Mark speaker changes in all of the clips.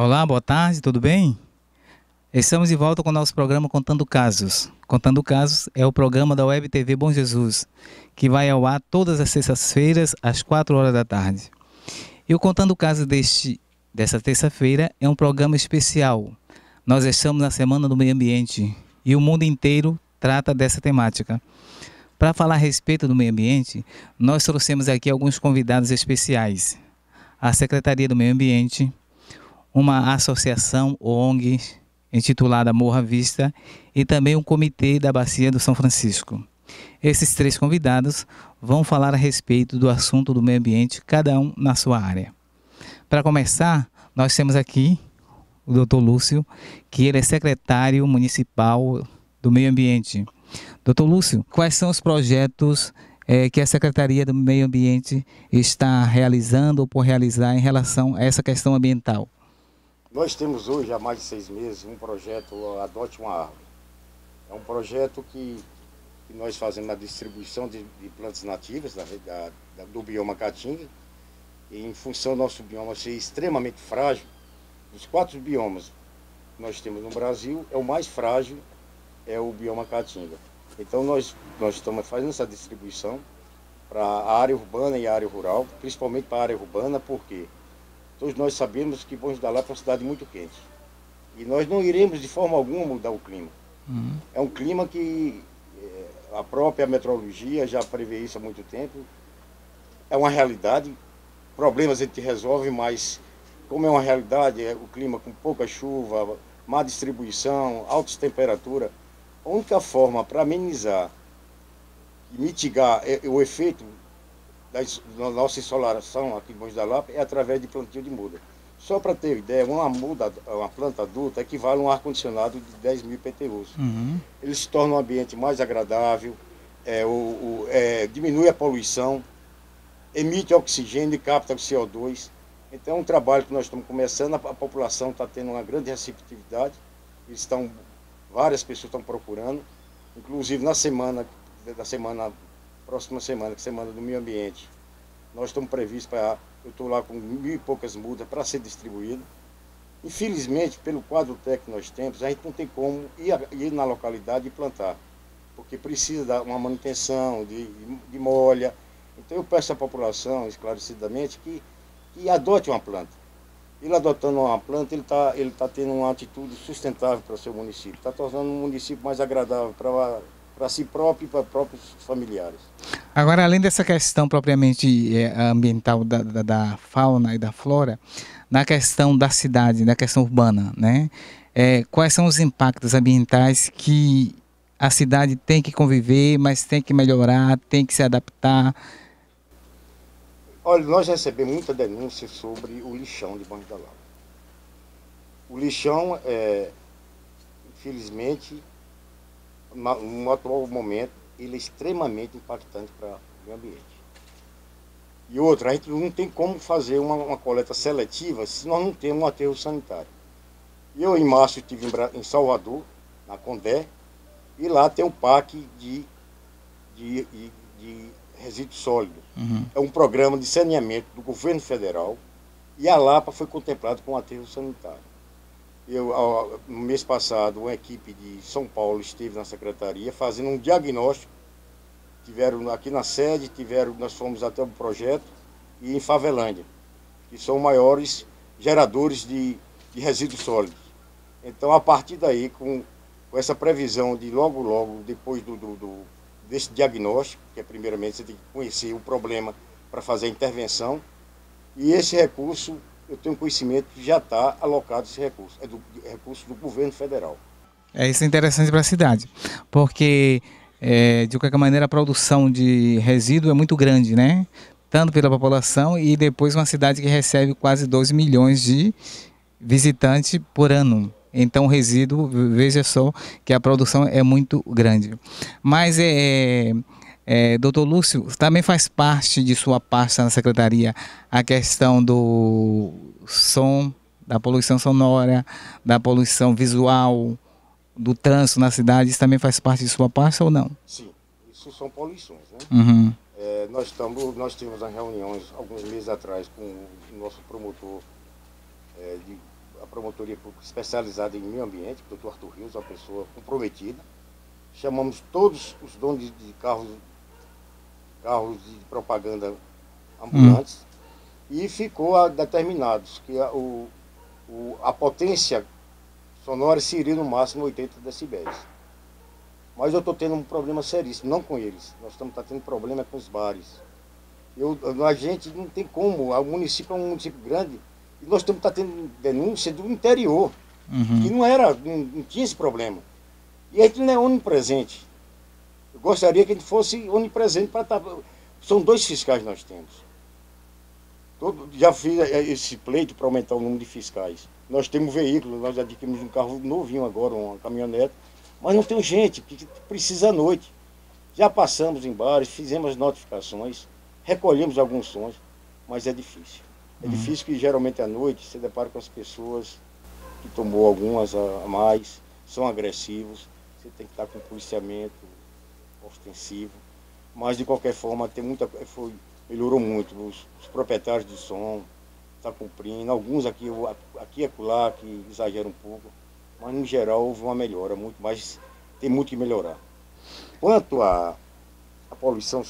Speaker 1: Olá, boa tarde, tudo bem? Estamos de volta com o nosso programa Contando Casos. Contando Casos é o programa da Web TV Bom Jesus, que vai ao ar todas as sextas-feiras, às 4 horas da tarde. E o Contando Casos dessa terça-feira é um programa especial. Nós estamos na Semana do Meio Ambiente e o mundo inteiro trata dessa temática. Para falar a respeito do meio ambiente, nós trouxemos aqui alguns convidados especiais. A Secretaria do Meio Ambiente, uma associação ONG intitulada Morra Vista e também o Comitê da Bacia do São Francisco. Esses três convidados vão falar a respeito do assunto do meio ambiente, cada um na sua área. Para começar, nós temos aqui o Dr. Lúcio, que ele é secretário municipal do meio ambiente. Dr. Lúcio, quais são os projetos que a Secretaria do Meio Ambiente está realizando ou por realizar em relação a essa questão ambiental?
Speaker 2: Nós temos hoje, há mais de 6 meses, um projeto Adote uma Árvore. É um projeto que nós fazemos a distribuição de plantas nativas do bioma Caatinga. E em função do nosso bioma ser extremamente frágil, dos 4 biomas que nós temos no Brasil, é o mais frágil, é o bioma Caatinga. Então nós estamos fazendo essa distribuição para a área urbana e a área rural, principalmente para a área urbana, porque todos nós sabemos que Bom Jesus da Lapa é uma cidade muito quente. E nós não iremos de forma alguma mudar o clima. É um clima que a própria meteorologia já prevê isso há muito tempo. É uma realidade. Problemas a gente resolve, mas como é uma realidade, é o clima com pouca chuva, má distribuição, altas temperaturas, a única forma para amenizar e mitigar o efeito da nossa insolação aqui em Bom Jesus da Lapa é através de plantio de muda. Só para ter ideia, uma planta adulta equivale a um ar-condicionado de 10.000 PTUs. Ele se torna um ambiente mais agradável, diminui a poluição, emite oxigênio e capta o CO2. Então é um trabalho que nós estamos começando, a população está tendo uma grande receptividade, várias pessoas estão procurando, inclusive próxima semana, que é a Semana do Meio Ambiente, nós estamos previstos eu estou lá com 1.000 e poucas mudas para ser distribuído. Infelizmente, pelo quadro técnico que nós temos, a gente não tem como ir na localidade e plantar, porque precisa dar uma manutenção de molha. Então eu peço à população, esclarecidamente, que adote uma planta. Ele adotando uma planta, ele tá tendo uma atitude sustentável para o seu município, está tornando um município mais agradável para si próprio e para próprios familiares.
Speaker 1: Agora, além dessa questão propriamente ambiental da fauna e da flora, na questão da cidade, na questão urbana, né? Quais são os impactos ambientais que a cidade tem que conviver, mas tem que melhorar, tem que se adaptar?
Speaker 2: Olha, nós recebemos muita denúncia sobre o lixão de Bom Jesus da Lapa. O lixão, infelizmente, no atual momento, ele é extremamente impactante para o meio ambiente. E outra, a gente não tem como fazer uma coleta seletiva se nós não temos um aterro sanitário. Eu, em março, estive em Salvador, na Condé, e lá tem um parque de resíduos sólidos. É um programa de saneamento do governo federal e a Lapa foi contemplada com um aterro sanitário. No mês passado, uma equipe de São Paulo esteve na secretaria fazendo um diagnóstico. Tiveram aqui na sede, nós fomos até o projeto, e em Favelândia, que são maiores geradores de resíduos sólidos. Então, a partir daí, com essa previsão de logo, depois desse diagnóstico, que primeiramente você tem que conhecer o problema para fazer a intervenção, e esse recurso, eu tenho conhecimento que já está alocado esse recurso, é do recurso do governo federal.
Speaker 1: Isso é interessante para a cidade, porque de qualquer maneira a produção de resíduo é muito grande, né? Tanto pela população e depois uma cidade que recebe quase 2 milhões de visitantes por ano. Então o resíduo, veja só que a produção é muito grande. Mas Dr. Lúcio, também faz parte de sua pasta na secretaria a questão do som, da poluição sonora, da poluição visual, do trânsito na cidade. Isso também faz parte de sua pasta ou não?
Speaker 2: Sim, isso são poluições, né?
Speaker 1: Uhum.
Speaker 2: Nós tivemos as reuniões alguns meses atrás com o nosso promotor, promotoria pública especializada em meio ambiente, o Dr. Arthur Rios, uma pessoa comprometida. Chamamos todos os donos de carros de propaganda ambulantes e ficou determinados que a potência sonora seria no máximo 80 decibéis. Mas eu estou tendo um problema seríssimo, não com eles. Nós estamos tendo problema com os bares. A gente não tem como, o município é um município grande e nós estamos tendo denúncia do interior, que não tinha esse problema. E a gente não é onipresente. Eu gostaria que a gente fosse onipresente para estar. São 2 fiscais que nós temos. Já fiz esse pleito para aumentar o número de fiscais. Nós temos veículos, nós adquirimos um carro novinho agora, uma caminhonete, mas não tem gente que precisa à noite. Já passamos em bares, fizemos notificações, recolhemos alguns sons, mas é difícil. É difícil que geralmente à noite você depara com as pessoas que tomou algumas a mais, são agressivos, você tem que estar com policiamento ostensivo, mas de qualquer forma melhorou muito. Os proprietários de som estão cumprindo, alguns aqui e acolá que exageram um pouco, mas no geral houve uma melhora, mas tem muito que melhorar. Quanto à poluição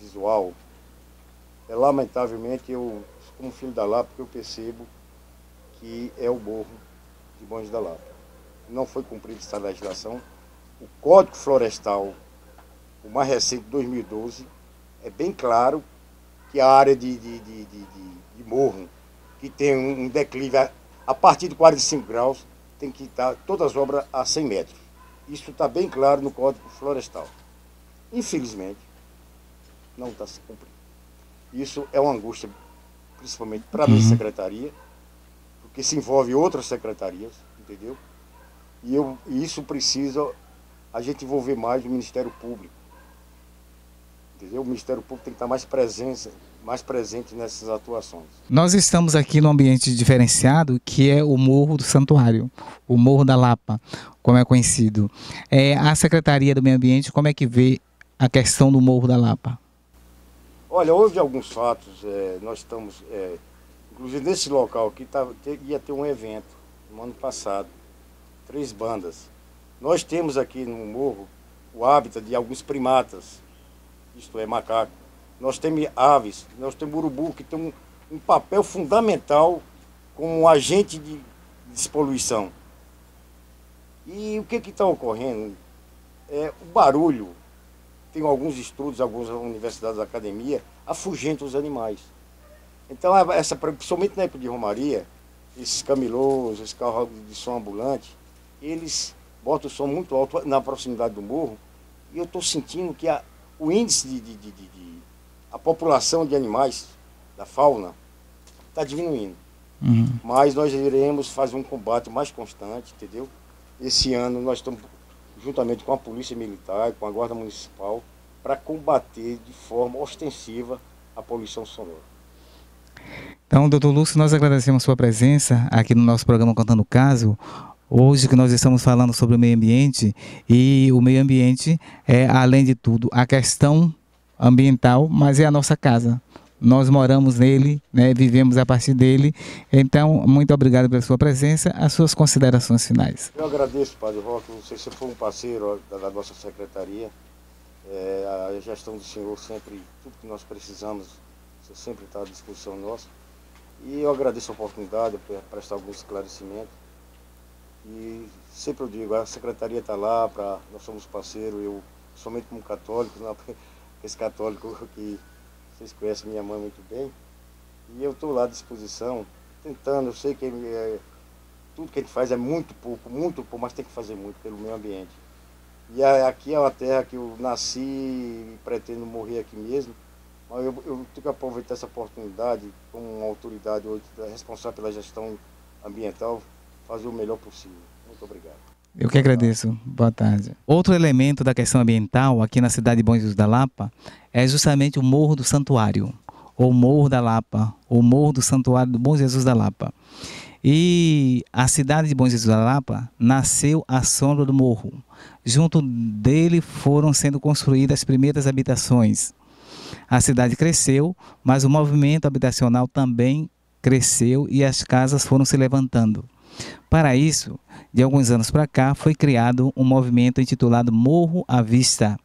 Speaker 2: visual, lamentavelmente eu, como filho da Lapa, eu percebo que é o morro de Bom Jesus da Lapa. Não foi cumprida essa legislação. O Código Florestal, o mais recente, 2012, é bem claro que a área de morro, que tem um declive a partir de 45 graus, tem que estar todas as obras a 100 metros. Isso está bem claro no Código Florestal. Infelizmente, não está se cumprindo. Isso é uma angústia, principalmente para a minha secretaria, porque se envolve outras secretarias, entendeu? E isso precisa a gente envolver mais o Ministério Público. Entendeu? O Ministério Público tem que estar mais presente nessas atuações.
Speaker 1: Nós estamos aqui num ambiente diferenciado, que é o Morro do Santuário, o Morro da Lapa, como é conhecido. A Secretaria do Meio Ambiente, como é que vê a questão do Morro da Lapa?
Speaker 2: Olha, houve alguns fatos, nós estamos, inclusive nesse local aqui ia ter um evento no ano passado, 3 bandas. Nós temos aqui no morro o hábitat de alguns primatas, isto é, macaco. Nós temos aves, nós temos urubu, que tem um papel fundamental como agente de despoluição. E o que está ocorrendo? O barulho, tem alguns estudos, algumas universidades da academia, afugenta os animais. Então, principalmente na época de romaria, esses camelôs, esses carros de som ambulante, eles botam o som muito alto na proximidade do morro, e eu estou sentindo que o índice a população de animais, da fauna, está diminuindo. Mas nós iremos fazer um combate mais constante, entendeu? Esse ano nós estamos, juntamente com a Polícia Militar e com a Guarda Municipal, para combater de forma ostensiva a poluição sonora.
Speaker 1: Então, doutor Lúcio, nós agradecemos a sua presença aqui no nosso programa Contando o Caso. Hoje que nós estamos falando sobre o meio ambiente, e o meio ambiente é, além de tudo, a questão ambiental, mas é a nossa casa. Nós moramos nele, né, vivemos a partir dele. Então, muito obrigado pela sua presença. As suas considerações finais.
Speaker 2: Eu agradeço, Padre Roque, você foi um parceiro da nossa secretaria. A gestão do senhor sempre, tudo que nós precisamos, você sempre está à disposição nossa. E eu agradeço a oportunidade para prestar alguns esclarecimentos. E sempre eu digo, a secretaria está lá, nós somos parceiros, eu somente como católico, esse católico que vocês conhecem minha mãe muito bem, e eu estou lá à disposição, tentando, eu sei que tudo que a gente faz é muito pouco, mas tem que fazer muito pelo meio ambiente. E aqui é uma terra que eu nasci e pretendo morrer aqui mesmo, mas eu tenho que aproveitar essa oportunidade como uma autoridade hoje responsável pela gestão ambiental, fazer o melhor possível. Muito obrigado.
Speaker 1: Eu que agradeço. Boa tarde. Outro elemento da questão ambiental aqui na cidade de Bom Jesus da Lapa é justamente o Morro do Santuário, ou Morro da Lapa, ou Morro do Santuário do Bom Jesus da Lapa. E a cidade de Bom Jesus da Lapa nasceu à sombra do morro. Junto dele foram sendo construídas as primeiras habitações. A cidade cresceu, mas o movimento habitacional também cresceu e as casas foram se levantando. Para isso, de alguns anos para cá, foi criado um movimento intitulado Morro à Vista,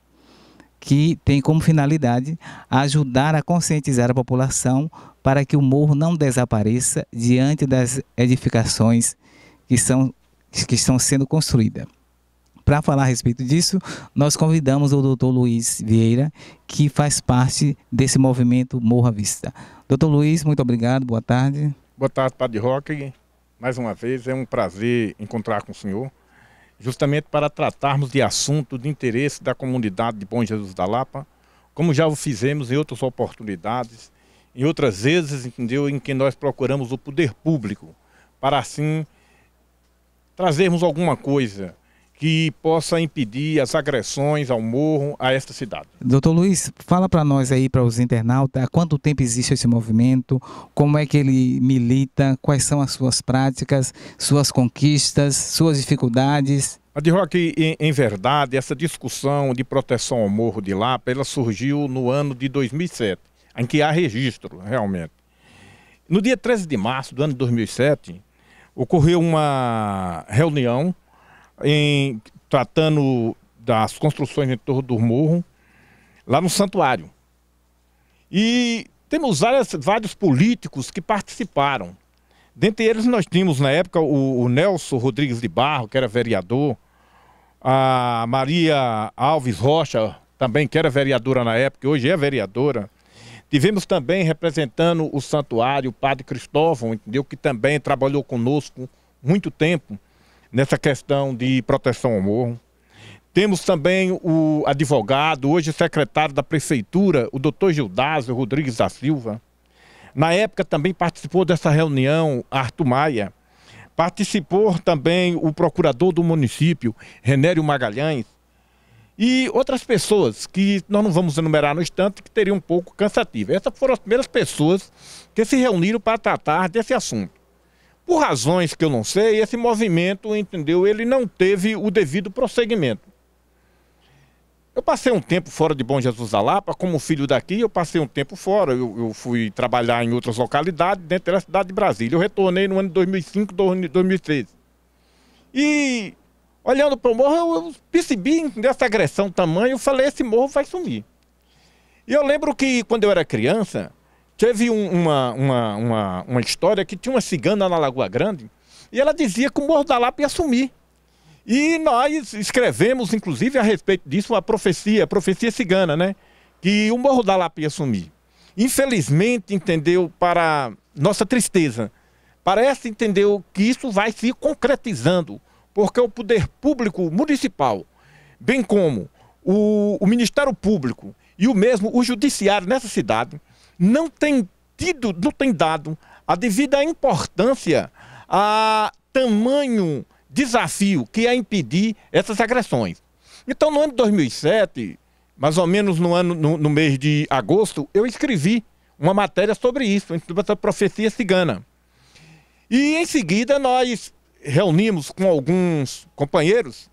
Speaker 1: que tem como finalidade ajudar a conscientizar a população para que o morro não desapareça diante das edificações que estão sendo construídas. Para falar a respeito disso, nós convidamos o Dr. Luiz Vieira, que faz parte desse movimento Morro à Vista. Dr. Luiz, muito obrigado, boa tarde.
Speaker 3: Boa tarde, Padre Roque. Mais uma vez, é um prazer encontrar com o senhor, justamente para tratarmos de assunto de interesse da comunidade de Bom Jesus da Lapa, como já o fizemos em outras oportunidades, em outras vezes, entendeu, em que nós procuramos o poder público, para assim trazermos alguma coisa que possa impedir as agressões ao morro, a esta cidade.
Speaker 1: Doutor Luiz, fala para nós aí, para os internautas, há quanto tempo existe esse movimento, como é que ele milita, quais são as suas práticas, suas conquistas, suas dificuldades?
Speaker 3: Padre Roque, em verdade, essa discussão de proteção ao morro de Lapa, ela surgiu no ano de 2007, em que há registro, realmente. No dia 13 de março do ano de 2007, ocorreu uma reunião tratando das construções em torno do morro, lá no santuário. E temos vários políticos que participaram. Dentre eles nós tínhamos na época o Nelson Rodrigues de Barro, que era vereador, a Maria Alves Rocha, também que era vereadora na época, hoje é vereadora. Tivemos também representando o santuário o Padre Cristóvão, entendeu? Que também trabalhou conosco muito tempo nessa questão de proteção ao morro. Temos também o advogado, hoje secretário da Prefeitura, o Dr. Gildásio Rodrigues da Silva. Na época também participou dessa reunião Arthur Maia. Participou também o procurador do município, Renério Magalhães. E outras pessoas que nós não vamos enumerar no instante, que teriam um pouco cansativo. Essas foram as primeiras pessoas que se reuniram para tratar desse assunto. Por razões que eu não sei, esse movimento, entendeu, ele não teve o devido prosseguimento. Eu passei um tempo fora de Bom Jesus da Lapa, como filho daqui, eu passei um tempo fora, eu fui trabalhar em outras localidades dentro da cidade de Brasília. Eu retornei no ano de 2005, 2006. E olhando para o morro, eu percebi essa agressão tamanho, eu falei, esse morro vai sumir. E eu lembro que quando eu era criança, teve uma história que tinha uma cigana na Lagoa Grande e ela dizia que o Morro da Lapa ia sumir. E nós escrevemos, inclusive, a respeito disso, a profecia cigana, né? Que o Morro da Lapa ia sumir. Infelizmente, entendeu, para nossa tristeza, parece, entendeu, que isso vai se concretizando, porque o poder público municipal, bem como o Ministério Público e o Judiciário nessa cidade, não tem dado a devida importância a tamanho desafio que é impedir essas agressões. Então, no ano de 2007, mais ou menos no mês de agosto, eu escrevi uma matéria sobre isso, sobre essa profecia cigana. E em seguida nós reunimos com alguns companheiros.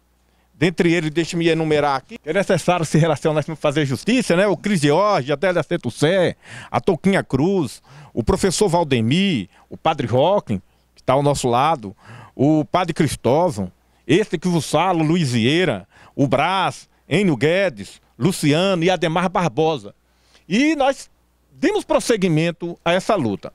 Speaker 3: Dentre eles, deixe-me enumerar aqui, é necessário se relacionar para fazer justiça, né? O Cris George, a Adélia Cetucé, a Toquinha Cruz, o professor Valdemir, o Padre Roque, que está ao nosso lado, o Padre Cristóvão, esse que vos fala, o Luiz Vieira, o Brás, Enio Guedes, Luciano e Ademar Barbosa. E nós demos prosseguimento a essa luta.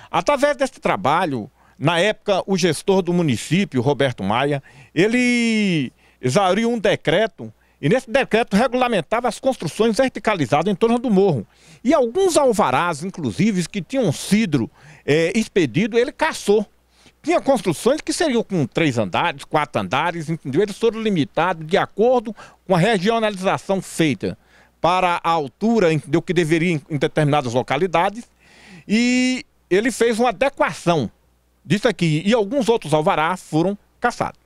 Speaker 3: Através desse trabalho, na época, o gestor do município, Roberto Maia, ele exauriu um decreto, e nesse decreto regulamentava as construções verticalizadas em torno do morro. E alguns alvarás, inclusive, que tinham sido expedidos, ele cassou. Tinha construções que seriam com 3 andares, 4 andares, entendeu? Eles foram limitados de acordo com a regionalização feita para a altura, entendeu, que deveria em determinadas localidades. E ele fez uma adequação disso aqui. E alguns outros alvarás foram cassados.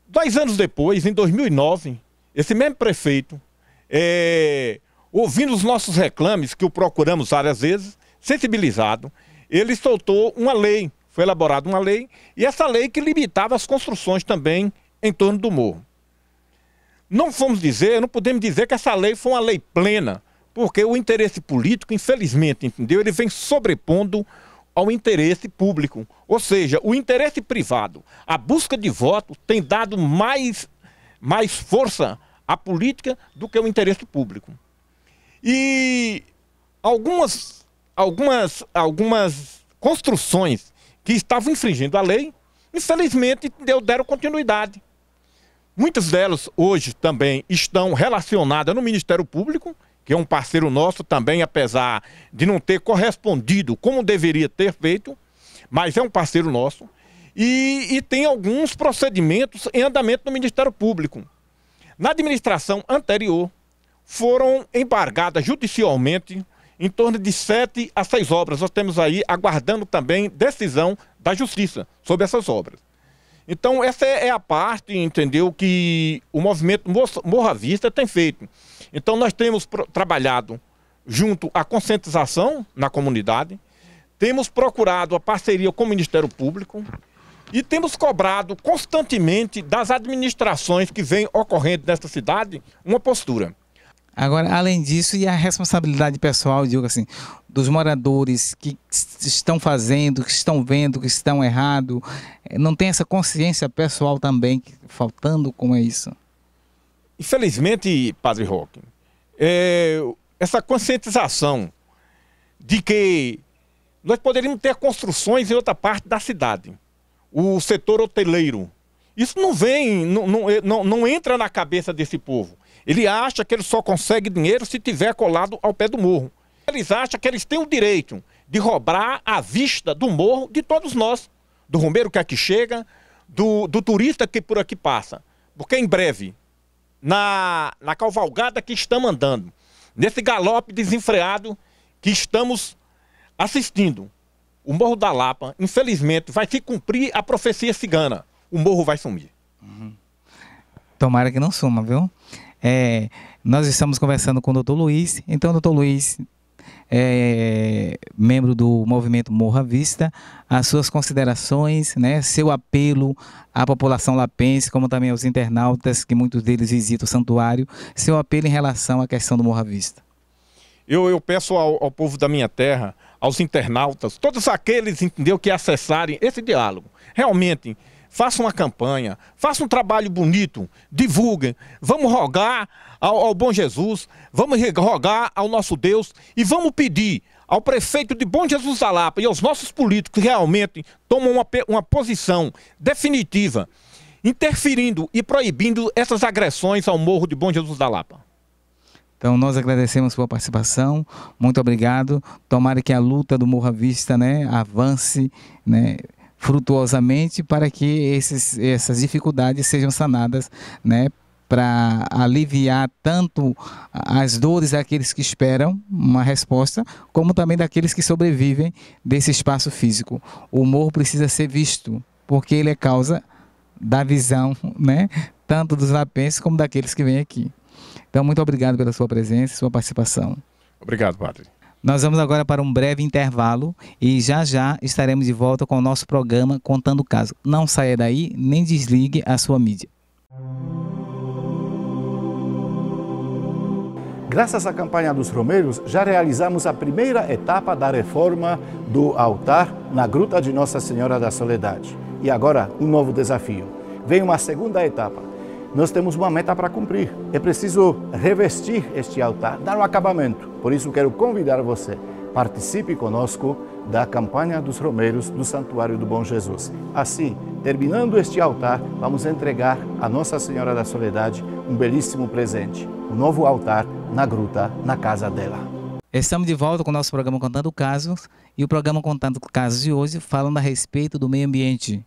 Speaker 3: 2 anos depois, em 2009, esse mesmo prefeito, ouvindo os nossos reclames, que o procuramos várias vezes, sensibilizado, ele soltou uma lei, foi elaborada uma lei, e essa lei que limitava as construções também em torno do morro. Não podemos dizer que essa lei foi uma lei plena, porque o interesse político, infelizmente, entendeu? Ele vem sobrepondo ao interesse público. Ou seja, o interesse privado, a busca de voto tem dado mais força à política do que o interesse público. E algumas construções que estavam infringindo a lei, infelizmente deram continuidade. Muitas delas hoje também estão relacionadas no Ministério Público, que é um parceiro nosso também, apesar de não ter correspondido como deveria ter feito, mas é um parceiro nosso. E tem alguns procedimentos em andamento no Ministério Público. Na administração anterior, foram embargadas judicialmente em torno de 7 a 6 obras. Nós temos aí aguardando também decisão da Justiça sobre essas obras. Então essa é a parte, entendeu, que o movimento Morro à Vista tem feito. Então nós temos trabalhado junto à conscientização na comunidade, temos procurado a parceria com o Ministério Público e temos cobrado constantemente das administrações que vêm ocorrendo nesta cidade uma postura.
Speaker 1: Agora, além disso, e a responsabilidade pessoal, digo assim, dos moradores que estão fazendo, que estão vendo, que estão errado, não tem essa consciência pessoal também, faltando como é isso?
Speaker 3: Infelizmente, Padre Roque, essa conscientização de que nós poderíamos ter construções em outra parte da cidade, o setor hoteleiro, isso não entra na cabeça desse povo. Ele acha que ele só consegue dinheiro se tiver colado ao pé do morro. Eles acham que eles têm o direito de roubar a vista do morro de todos nós, do rumbeiro que aqui chega, do turista que por aqui passa. Porque em breve, na cavalgada que estamos andando, nesse galope desenfreado que estamos assistindo, o Morro da Lapa, infelizmente, vai se cumprir a profecia cigana. O morro vai sumir.
Speaker 1: Tomara que não suma, viu? Nós estamos conversando com o Dr. Luiz. Então, Dr. Luiz, membro do movimento Morro à Vista, as suas considerações, né, seu apelo à população lapense, como também aos internautas, que muitos deles visitam o santuário, seu apelo em relação à questão do Morro à Vista.
Speaker 3: Eu peço ao povo da minha terra, aos internautas, todos aqueles, entendeu, que acessarem esse diálogo, realmente façam uma campanha, façam um trabalho bonito, divulguem, vamos rogar ao bom Jesus, vamos rogar ao nosso Deus e vamos pedir ao prefeito de Bom Jesus da Lapa e aos nossos políticos que realmente tomam uma posição definitiva, interferindo e proibindo essas agressões ao Morro de Bom Jesus da Lapa.
Speaker 1: Então nós agradecemos a sua participação, muito obrigado, tomara que a luta do Morro à Vista, né, avance, né, frutuosamente para que essas dificuldades sejam sanadas, né, para aliviar tanto as dores daqueles que esperam uma resposta, como também daqueles que sobrevivem desse espaço físico. O morro precisa ser visto, porque ele é causa da visão, né, tanto dos lapenses como daqueles que vêm aqui. Então, muito obrigado pela sua presença e sua participação.
Speaker 3: Obrigado, Padre.
Speaker 1: Nós vamos agora para um breve intervalo e já estaremos de volta com o nosso programa Contando o Caso. Não saia daí, nem desligue a sua mídia.
Speaker 4: Graças à campanha dos Romeiros, já realizamos a primeira etapa da reforma do altar na Gruta de Nossa Senhora da Soledade. E agora, um novo desafio. Vem uma segunda etapa. Nós temos uma meta para cumprir. É preciso revestir este altar, dar um acabamento. Por isso quero convidar você, participe conosco da campanha dos Romeiros do Santuário do Bom Jesus. Assim, terminando este altar, vamos entregar a Nossa Senhora da Soledade um belíssimo presente. Um novo altar na gruta, na casa dela.
Speaker 1: Estamos de volta com o nosso programa Contando Casos. E o programa Contando Casos de hoje falando a respeito do meio ambiente.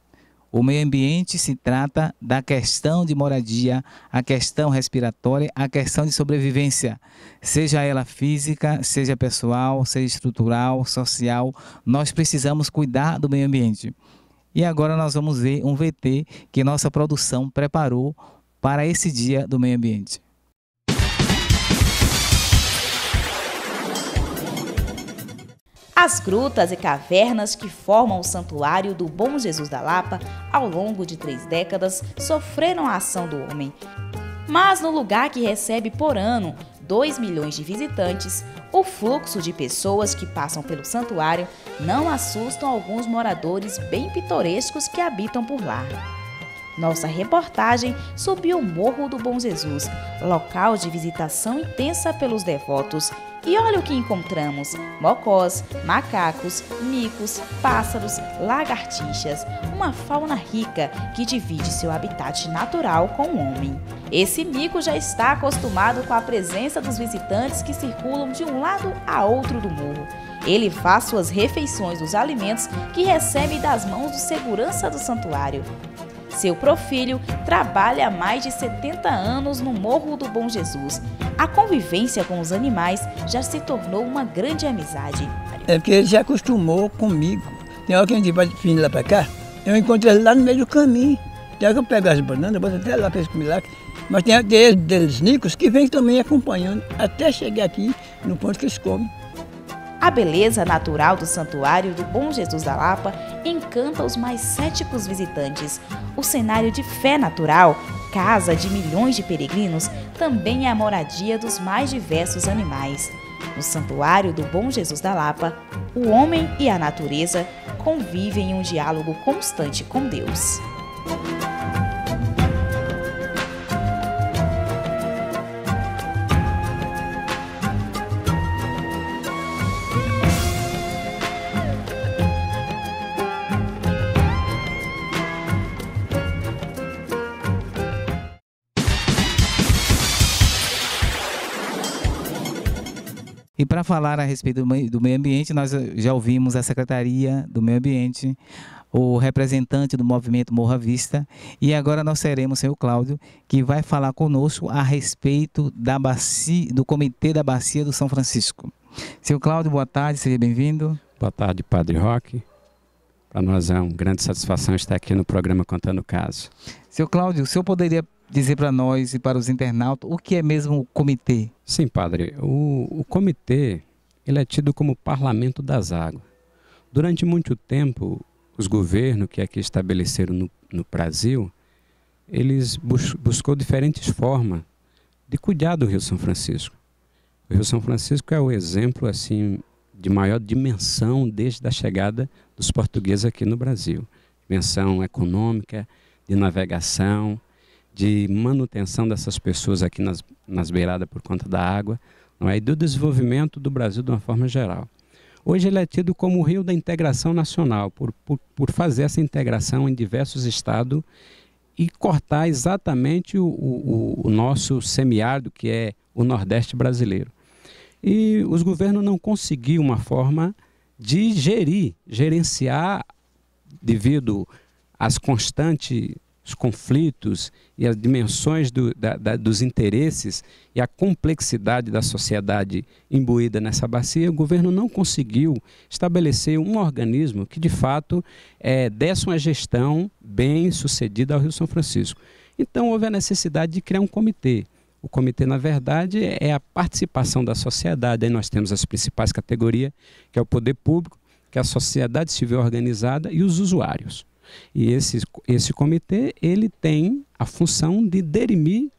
Speaker 1: O meio ambiente se trata da questão de moradia, a questão respiratória, a questão de sobrevivência, seja ela física, seja pessoal, seja estrutural, social, nós precisamos cuidar do meio ambiente. E agora nós vamos ver um VT que nossa produção preparou para esse dia do meio ambiente.
Speaker 5: As grutas e cavernas que formam o Santuário do Bom Jesus da Lapa, ao longo de 3 décadas, sofreram a ação do homem. Mas no lugar que recebe por ano 2 milhões de visitantes, o fluxo de pessoas que passam pelo santuário não assustam alguns moradores bem pitorescos que habitam por lá. Nossa reportagem subiu o Morro do Bom Jesus, local de visitação intensa pelos devotos. E olha o que encontramos: mocós, macacos, micos, pássaros, lagartixas, uma fauna rica que divide seu habitat natural com o homem. Esse mico já está acostumado com a presença dos visitantes que circulam de um lado a outro do morro. Ele faz suas refeições dos alimentos que recebe das mãos do segurança do santuário. Seu profilho trabalha há mais de 70 anos no Morro do Bom Jesus. A convivência com os animais já se tornou uma grande amizade.
Speaker 6: É porque ele já acostumou comigo. Tem hora que a gente vai vindo lá para cá, eu encontro ele lá no meio do caminho. Tem hora que eu pego as bananas, boto até lá para eles comer lá. Mas tem deles nicos que vêm também acompanhando, até chegar aqui no ponto que eles comem.
Speaker 5: A beleza natural do Santuário do Bom Jesus da Lapa encanta os mais céticos visitantes. O cenário de fé natural, casa de milhões de peregrinos, também é a moradia dos mais diversos animais. No Santuário do Bom Jesus da Lapa, o homem e a natureza convivem em um diálogo constante com Deus.
Speaker 1: E para falar a respeito do meio ambiente, nós já ouvimos a Secretaria do Meio Ambiente, o representante do movimento Morro à Vista, e agora nós teremos o senhor Cláudio, que vai falar conosco a respeito da bacia, do Comitê da Bacia do São Francisco. Senhor Cláudio, boa tarde, seja bem-vindo.
Speaker 7: Boa tarde, Padre Roque. Para nós é uma grande satisfação estar aqui no programa Contando o Caso.
Speaker 1: Senhor Cláudio, o senhor poderia dizer para nós e para os internautas o que é mesmo o comitê?
Speaker 7: Sim, padre. O comitê, ele é tido como parlamento das águas. Durante muito tempo, os governos que aqui estabeleceram no Brasil, eles buscou diferentes formas de cuidar do Rio São Francisco. O Rio São Francisco é o exemplo assim de maior dimensão desde a chegada dos portugueses aqui no Brasil. Dimensão econômica, de navegação, de manutenção dessas pessoas aqui nas beiradas por conta da água, não é? E do desenvolvimento do Brasil de uma forma geral. Hoje ele é tido como o rio da integração nacional, por fazer essa integração em diversos estados e cortar exatamente o nosso semiárido, que é o Nordeste brasileiro. E os governos não conseguiram uma forma de gerenciar, devido às constantes os conflitos e as dimensões dos interesses e a complexidade da sociedade imbuída nessa bacia, o governo não conseguiu estabelecer um organismo que, de fato, desse uma gestão bem sucedida ao Rio São Francisco. Então, houve a necessidade de criar um comitê. O comitê, na verdade, é a participação da sociedade. Aí nós temos as principais categorias, que é o poder público, que é a sociedade civil organizada e os usuários. E esse comitê, ele tem a função de dirimir,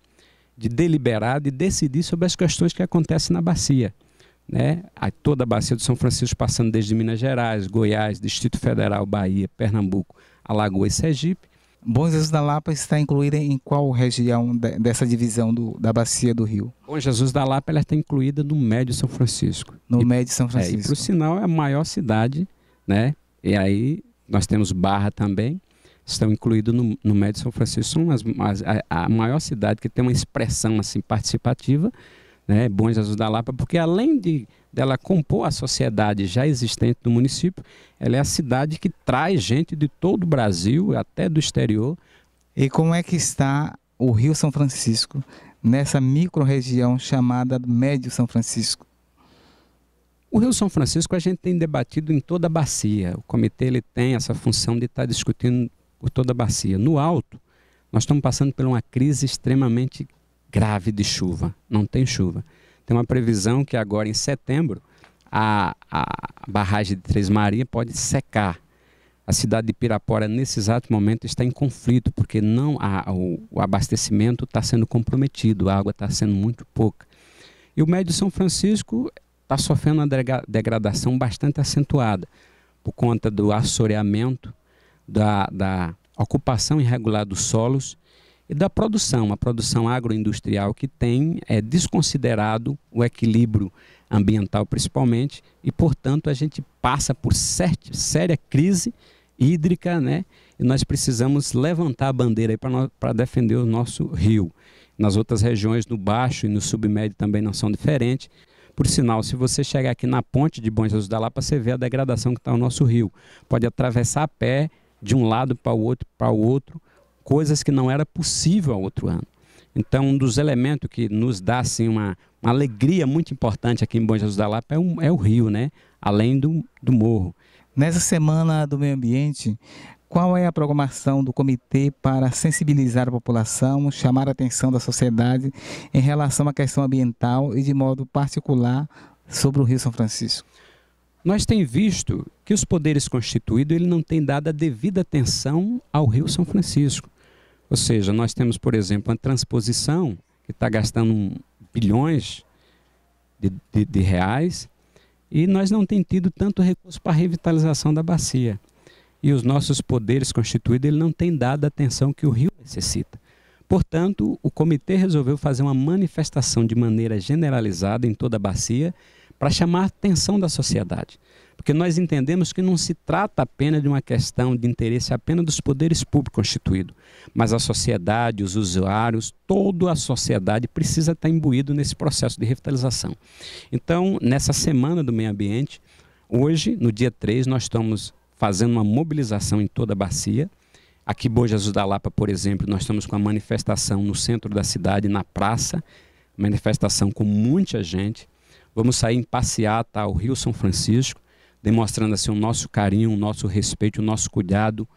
Speaker 7: de deliberar, de decidir sobre as questões que acontecem na bacia, né? Toda a bacia do São Francisco, passando desde Minas Gerais, Goiás, Distrito Federal, Bahia, Pernambuco, Alagoas e Sergipe.
Speaker 1: Bom Jesus da Lapa está incluída em qual região dessa divisão da bacia do Rio?
Speaker 7: Bom Jesus da Lapa ela está incluída no Médio São Francisco.
Speaker 1: No Médio São Francisco.
Speaker 7: E por sinal é a maior cidade, né? E aí nós temos Barra também, estão incluídos no Médio São Francisco. São a maior cidade que tem uma expressão assim, participativa, né? Bom Jesus da Lapa, porque além dela compor a sociedade já existente do município, ela é a cidade que traz gente de todo o Brasil, até do exterior.
Speaker 1: E como é que está o Rio São Francisco nessa micro-região chamada Médio São Francisco?
Speaker 7: O Rio São Francisco a gente tem debatido em toda a bacia. O comitê ele tem essa função de estar discutindo por toda a bacia. No alto, nós estamos passando por uma crise extremamente grave de chuva. Não tem chuva. Tem uma previsão que agora em setembro a barragem de Três Marias pode secar. A cidade de Pirapora nesse exato momento está em conflito porque o abastecimento está sendo comprometido, a água está sendo muito pouca. E o Médio São Francisco está sofrendo uma degradação bastante acentuada por conta do assoreamento, da ocupação irregular dos solos e da produção, a produção agroindustrial que tem desconsiderado o equilíbrio ambiental principalmente, e portanto a gente passa por séria crise hídrica, né? E nós precisamos levantar a bandeira para defender o nosso rio. Nas outras regiões, no baixo e no submédio também não são diferentes. Por sinal, se você chegar aqui na ponte de Bom Jesus da Lapa, você vê a degradação que está o nosso rio. Pode atravessar a pé de um lado para o outro, coisas que não era possível há outro ano. Então, um dos elementos que nos dá assim, uma alegria muito importante aqui em Bom Jesus da Lapa é o rio, né? Além do morro.
Speaker 1: Nessa Semana do Meio Ambiente, qual é a programação do comitê para sensibilizar a população, chamar a atenção da sociedade em relação à questão ambiental e de modo particular sobre o Rio São Francisco?
Speaker 7: Nós temos visto que os poderes constituídos ele não têm dado a devida atenção ao Rio São Francisco. Ou seja, nós temos, por exemplo, uma transposição que está gastando bilhões de reais, e nós não temos tido tanto recurso para a revitalização da bacia. E os nossos poderes constituídos ele não têm dado a atenção que o rio necessita. Portanto, o comitê resolveu fazer uma manifestação de maneira generalizada em toda a bacia para chamar a atenção da sociedade. Porque nós entendemos que não se trata apenas de uma questão de interesse apenas dos poderes públicos constituídos, mas a sociedade, os usuários, toda a sociedade precisa estar imbuído nesse processo de revitalização. Então, nessa Semana do Meio Ambiente, hoje, no dia 3, nós estamos fazendo uma mobilização em toda a bacia. Aqui em Bom Jesus da Lapa, por exemplo, nós estamos com a manifestação no centro da cidade, na praça, manifestação com muita gente. Vamos sair em passeata ao Rio São Francisco, demonstrando assim o nosso carinho, o nosso respeito, o nosso cuidado,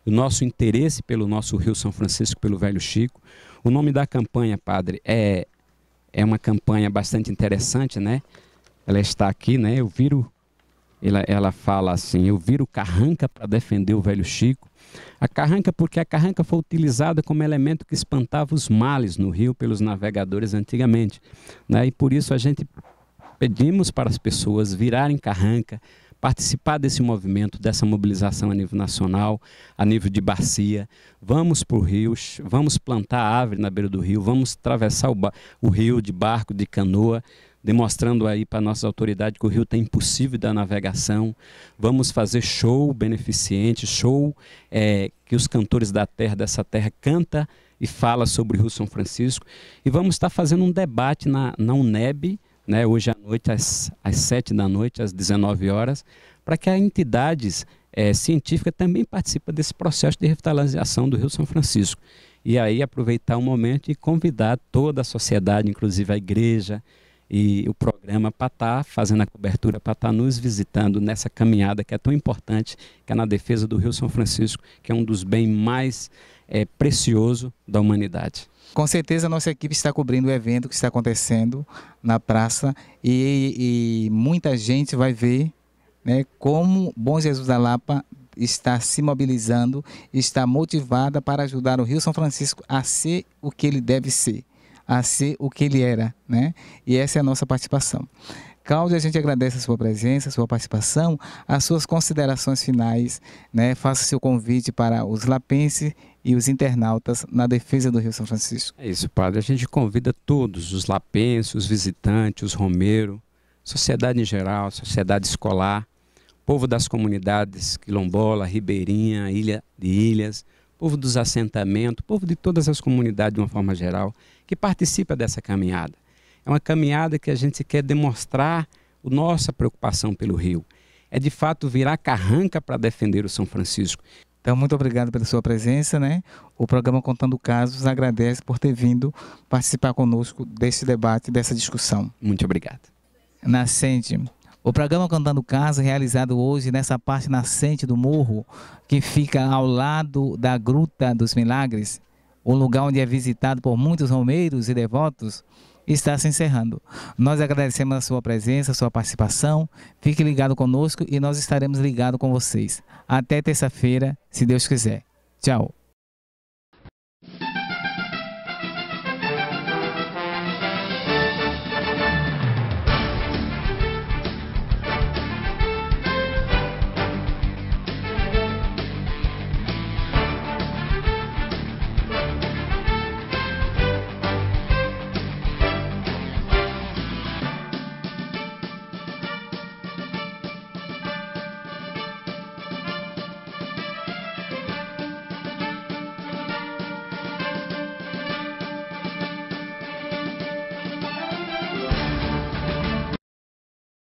Speaker 7: o nosso interesse pelo nosso Rio São Francisco, pelo Velho Chico. O nome da campanha, padre, é uma campanha bastante interessante, né? Ela está aqui, né? Ela fala assim, eu viro carranca para defender o Velho Chico. A carranca, porque a carranca foi utilizada como elemento que espantava os males no rio pelos navegadores antigamente, né? E por isso a gente pedimos para as pessoas virarem carranca, participar desse movimento, dessa mobilização a nível nacional, a nível de bacia. Vamos para o rio, vamos plantar árvore na beira do rio, vamos atravessar o rio de barco, de canoa, demonstrando aí para nossas autoridades que o rio está impossível da navegação. Vamos fazer show beneficente, show que os cantores dessa terra cantam e falam sobre o Rio São Francisco. E vamos estar fazendo um debate na UNEB, né, hoje à noite, às 7 da noite, às 19 horas, para que as entidades científicas também participem desse processo de revitalização do Rio São Francisco. E aí aproveitar o momento e convidar toda a sociedade, inclusive a igreja e o programa, para estar fazendo a cobertura, para estar nos visitando nessa caminhada que é tão importante, que é na defesa do Rio São Francisco, que é um dos bens mais preciosos da humanidade.
Speaker 1: Com certeza a nossa equipe está cobrindo o evento que está acontecendo na praça e muita gente vai ver, né, como Bom Jesus da Lapa está se mobilizando, está motivada para ajudar o Rio São Francisco a ser o que ele deve ser, a ser o que ele era, né? E essa é a nossa participação. Cláudia, a gente agradece a sua presença, a sua participação, as suas considerações finais, né? Faça seu convite para os lapenses e os internautas na defesa do Rio São Francisco.
Speaker 7: É isso, padre. A gente convida todos, os lapenses, os visitantes, os romeiros, sociedade em geral, sociedade escolar, povo das comunidades quilombola, ribeirinha, ilha de Ilhas, povo dos assentamentos, povo de todas as comunidades de uma forma geral, que participa dessa caminhada. É uma caminhada que a gente quer demonstrar a nossa preocupação pelo rio. É de fato virar carranca para defender o São Francisco.
Speaker 1: Então, muito obrigado pela sua presença, né? O programa Contando Casos agradece por ter vindo participar conosco desse debate, dessa discussão.
Speaker 7: Muito obrigado.
Speaker 1: Nascente. O programa Contando Casos, realizado hoje nessa parte nascente do morro, que fica ao lado da Gruta dos Milagres, o lugar onde é visitado por muitos romeiros e devotos, está se encerrando. Nós agradecemos a sua presença, a sua participação. Fique ligado conosco e nós estaremos ligados com vocês. Até terça-feira, se Deus quiser. Tchau.